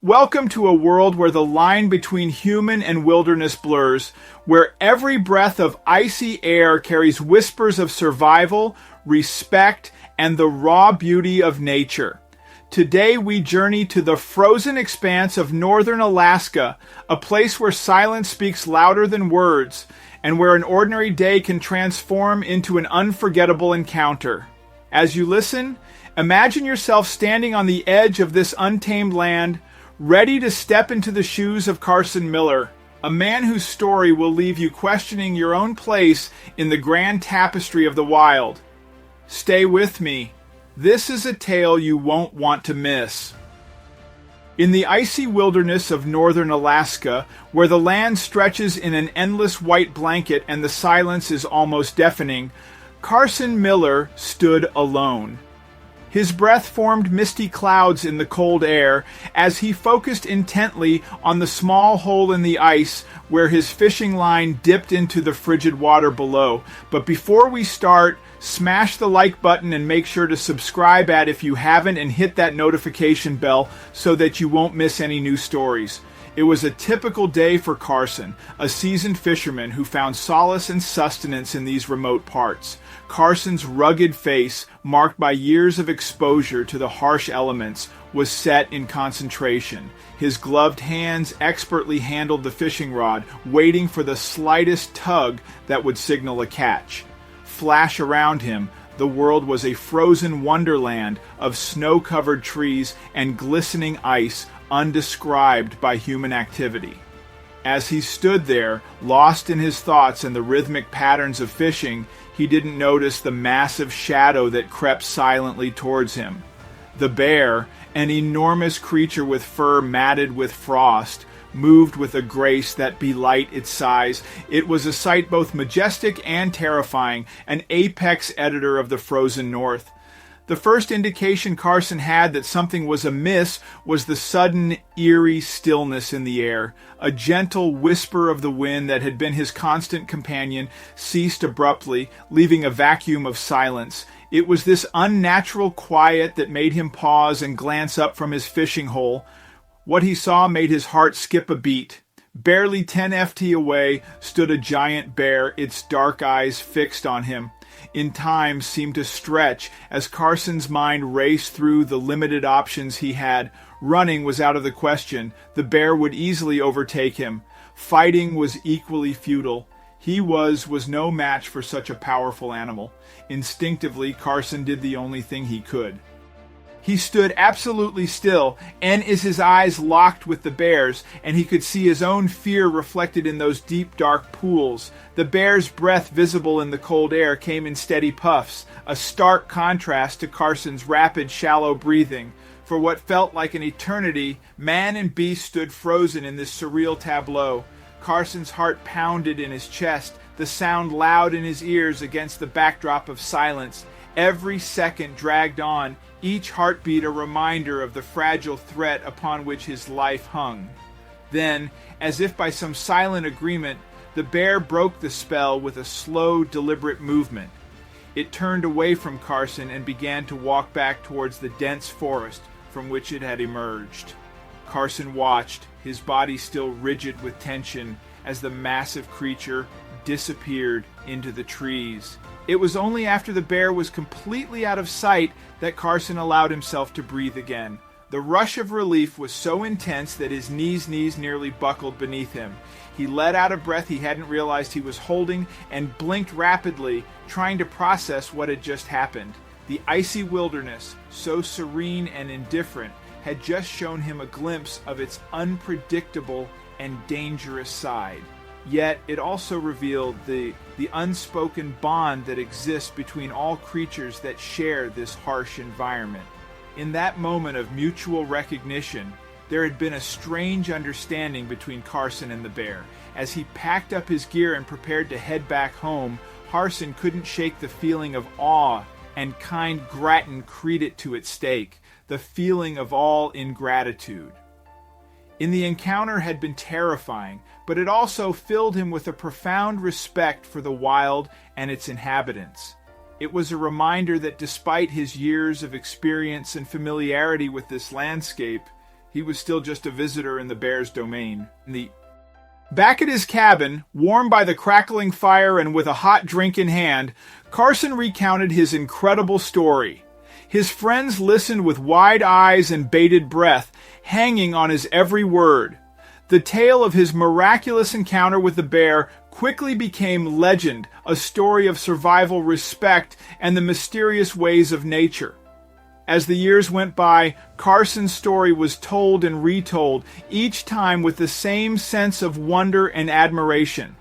Welcome to a world where the line between human and wilderness blurs, where every breath of icy air carries whispers of survival, respect, and the raw beauty of nature. Today we journey to the frozen expanse of northern Alaska, a place where silence speaks louder than words, and where an ordinary day can transform into an unforgettable encounter. As you listen, imagine yourself standing on the edge of this untamed land, ready to step into the shoes of Carson Miller, a man whose story will leave you questioning your own place in the grand tapestry of the wild. Stay with me. This is a tale you won't want to miss. In the icy wilderness of northern Alaska, where the land stretches in an endless white blanket and the silence is almost deafening, Carson Miller stood alone. His breath formed misty clouds in the cold air as he focused intently on the small hole in the ice where his fishing line dipped into the frigid water below. But before we start, smash the like button and make sure to subscribe if you haven't, and hit that notification bell so that you won't miss any new stories. It was a typical day for Carson, a seasoned fisherman who found solace and sustenance in these remote parts. Carson's rugged face, marked by years of exposure to the harsh elements, was set in concentration. His gloved hands expertly handled the fishing rod, waiting for the slightest tug that would signal a catch. Flash around him, the world was a frozen wonderland of snow-covered trees and glistening ice undescribed by human activity. As he stood there, lost in his thoughts and the rhythmic patterns of fishing, he didn't notice the massive shadow that crept silently towards him. The bear, an enormous creature with fur matted with frost, moved with a grace that belied its size. It was a sight both majestic and terrifying, an apex editor of the frozen north. The first indication Carson had that something was amiss was the sudden, eerie stillness in the air. A gentle whisper of the wind that had been his constant companion ceased abruptly, leaving a vacuum of silence. It was this unnatural quiet that made him pause and glance up from his fishing hole. What he saw made his heart skip a beat. Barely 10 ft away stood a giant bear, its dark eyes fixed on him. In time seemed to stretch as Carson's mind raced through the limited options he had. Running was out of the question. The bear would easily overtake him. Fighting was equally futile. He was no match for such a powerful animal. Instinctively, Carson did the only thing he could. He stood absolutely still, and as his eyes locked with the bear's, and he could see his own fear reflected in those deep, dark pools. The bear's breath, visible in the cold air, came in steady puffs, a stark contrast to Carson's rapid, shallow breathing. For what felt like an eternity, man and beast stood frozen in this surreal tableau. Carson's heart pounded in his chest, the sound loud in his ears against the backdrop of silence. Every second dragged on, each heartbeat a reminder of the fragile threat upon which his life hung. Then, as if by some silent agreement, the bear broke the spell with a slow, deliberate movement. It turned away from Carson and began to walk back towards the dense forest from which it had emerged. Carson watched, his body still rigid with tension, as the massive creature disappeared into the trees. It was only after the bear was completely out of sight that Carson allowed himself to breathe again. The rush of relief was so intense that his knees nearly buckled beneath him. He let out a breath he hadn't realized he was holding and blinked rapidly, trying to process what had just happened. The icy wilderness, so serene and indifferent, had just shown him a glimpse of its unpredictable and dangerous side. Yet it also revealed the unspoken bond that exists between all creatures that share this harsh environment. In that moment of mutual recognition, there had been a strange understanding between Carson and the bear. As he packed up his gear and prepared to head back home, Carson couldn't shake the feeling of awe and kind gratin credit to its stake, the feeling of all ingratitude. In the encounter had been terrifying, but it also filled him with a profound respect for the wild and its inhabitants. It was a reminder that despite his years of experience and familiarity with this landscape, He was still just a visitor in the bear's domain. Back at his cabin, warm by the crackling fire and with a hot drink in hand, Carson recounted his incredible story. His friends listened with wide eyes and bated breath, hanging on his every word. The tale of his miraculous encounter with the bear quickly became legend, a story of survival, respect, and the mysterious ways of nature. As the years went by, Carson's story was told and retold, each time with the same sense of wonder and admiration.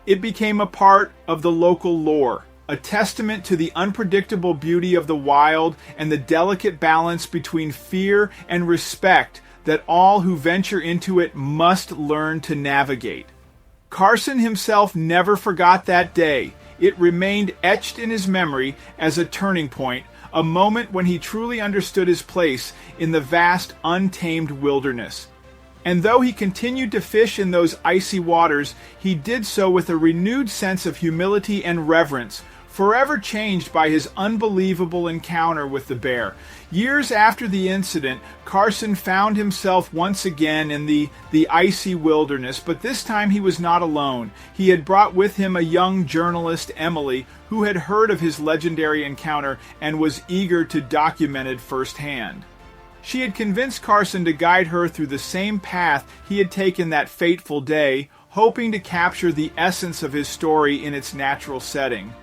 It became a part of the local lore, a testament to the unpredictable beauty of the wild and the delicate balance between fear and respect that all who venture into it must learn to navigate. Carson himself never forgot that day. It remained etched in his memory as a turning point, a moment when he truly understood his place in the vast, untamed wilderness. And though he continued to fish in those icy waters, he did so with a renewed sense of humility and reverence, forever changed by his unbelievable encounter with the bear. Years after the incident, Carson found himself once again in the icy wilderness, but this time he was not alone. He had brought with him a young journalist, Emily, who had heard of his legendary encounter and was eager to document it firsthand. She had convinced Carson to guide her through the same path he had taken that fateful day, hoping to capture the essence of his story in its natural setting.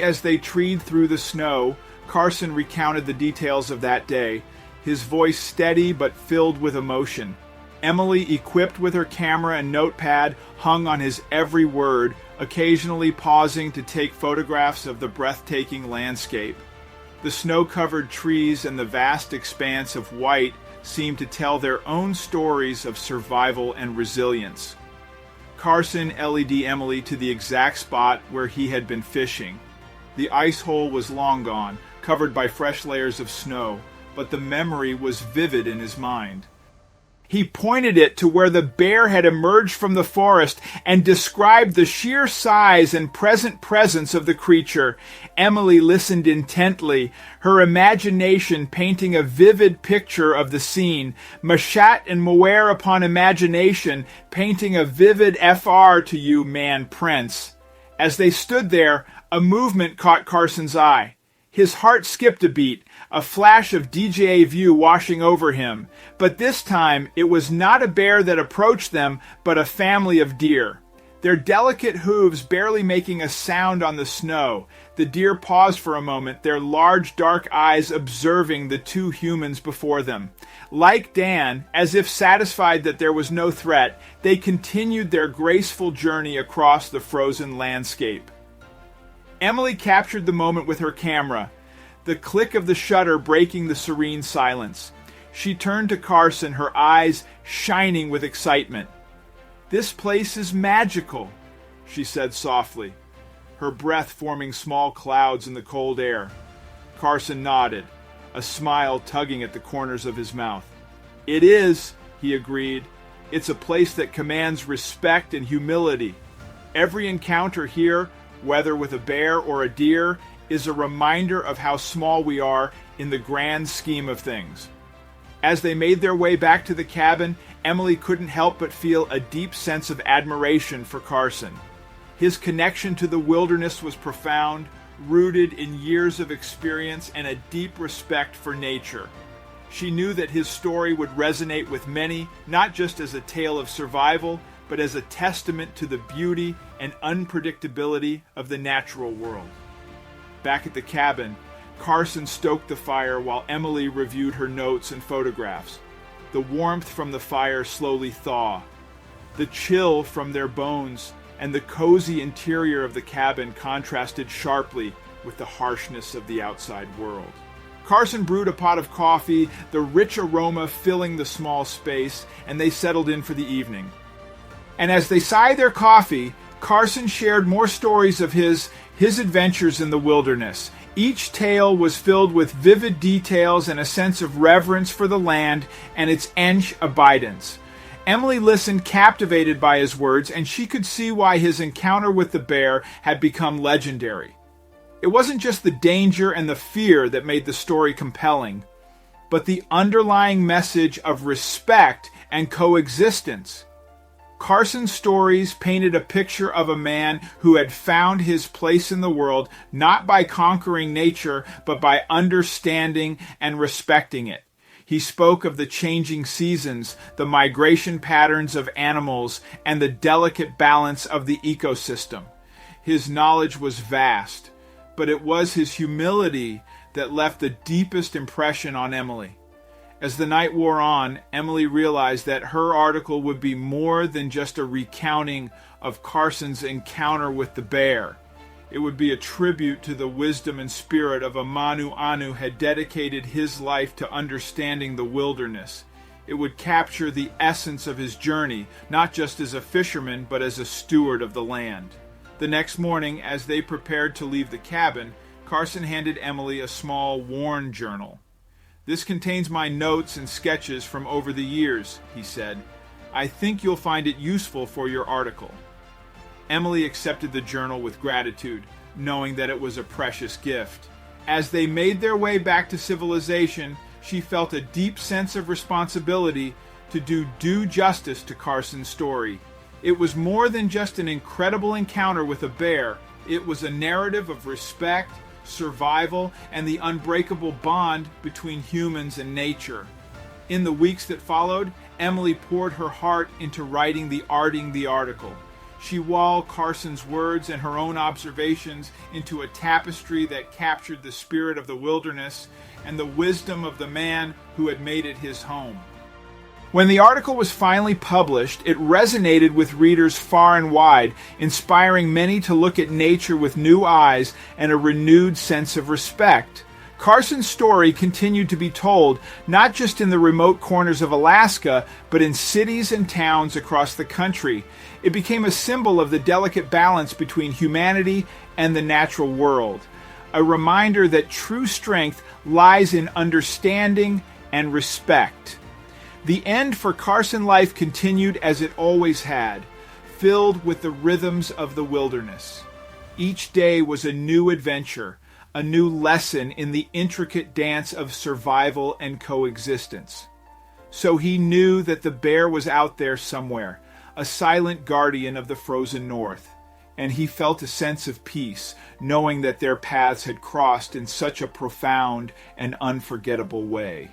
As they treed through the snow, Carson recounted the details of that day, his voice steady but filled with emotion. Emily, equipped with her camera and notepad, hung on his every word, occasionally pausing to take photographs of the breathtaking landscape. The snow-covered trees and the vast expanse of white seemed to tell their own stories of survival and resilience. Carson led Emily to the exact spot where he had been fishing. The ice hole was long gone, covered by fresh layers of snow, but the memory was vivid in his mind. He pointed it to where the bear had emerged from the forest and described the sheer size and presence of the creature. Emily listened intently, her imagination painting a vivid picture of the scene, Machat and Moer upon imagination, painting a vivid FR to you, man prince. As they stood there, a movement caught Carson's eye. His heart skipped a beat, a flash of DJA view washing over him. But this time, it was not a bear that approached them, but a family of deer. Their delicate hooves barely making a sound on the snow. The deer paused for a moment, their large dark eyes observing the two humans before them. Like Dan, as if satisfied that there was no threat, they continued their graceful journey across the frozen landscape. Emily captured the moment with her camera, the click of the shutter breaking the serene silence. She turned to Carson, her eyes shining with excitement. "This place is magical," she said softly, her breath forming small clouds in the cold air. Carson nodded, a smile tugging at the corners of his mouth. "It is," he agreed. "It's a place that commands respect and humility. Every encounter here, whether with a bear or a deer, is a reminder of how small we are in the grand scheme of things." As they made their way back to the cabin, Emily couldn't help but feel a deep sense of admiration for Carson. His connection to the wilderness was profound, rooted in years of experience and a deep respect for nature. She knew that his story would resonate with many, not just as a tale of survival, but as a testament to the beauty and unpredictability of the natural world. Back at the cabin, Carson stoked the fire while Emily reviewed her notes and photographs. The warmth from the fire slowly thawed. The chill from their bones and the cozy interior of the cabin contrasted sharply with the harshness of the outside world. Carson brewed a pot of coffee, the rich aroma filling the small space, and they settled in for the evening. And as they sighed their coffee, Carson shared more stories of his adventures in the wilderness. Each tale was filled with vivid details and a sense of reverence for the land and its ench abidance. Emily listened captivated by his words, and she could see why his encounter with the bear had become legendary. It wasn't just the danger and the fear that made the story compelling. but the underlying message of respect and coexistence. Carson's stories painted a picture of a man who had found his place in the world not by conquering nature, but by understanding and respecting it. He spoke of the changing seasons, the migration patterns of animals, and the delicate balance of the ecosystem. His knowledge was vast, but it was his humility that left the deepest impression on Emily. As the night wore on, Emily realized that her article would be more than just a recounting of Carson's encounter with the bear. It would be a tribute to the wisdom and spirit of a Manu Anu had dedicated his life to understanding the wilderness. It would capture the essence of his journey, not just as a fisherman, but as a steward of the land. The next morning, as they prepared to leave the cabin, Carson handed Emily a small, worn journal. "This contains my notes and sketches from over the years," he said. "I think you'll find it useful for your article." Emily accepted the journal with gratitude, knowing that it was a precious gift. As they made their way back to civilization, she felt a deep sense of responsibility to do due justice to Carson's story. It was more than just an incredible encounter with a bear. It was a narrative of respect, survival, and the unbreakable bond between humans and nature. In the weeks that followed, Emily poured her heart into writing the article. She wove Carson's words and her own observations into a tapestry that captured the spirit of the wilderness and the wisdom of the man who had made it his home. When the article was finally published, it resonated with readers far and wide, inspiring many to look at nature with new eyes and a renewed sense of respect. Carson's story continued to be told, not just in the remote corners of Alaska, but in cities and towns across the country. It became a symbol of the delicate balance between humanity and the natural world, a reminder that true strength lies in understanding and respect. The end for Carson life continued as it always had, filled with the rhythms of the wilderness. Each day was a new adventure, a new lesson in the intricate dance of survival and coexistence. So he knew that the bear was out there somewhere, a silent guardian of the frozen north, and he felt a sense of peace, knowing that their paths had crossed in such a profound and unforgettable way.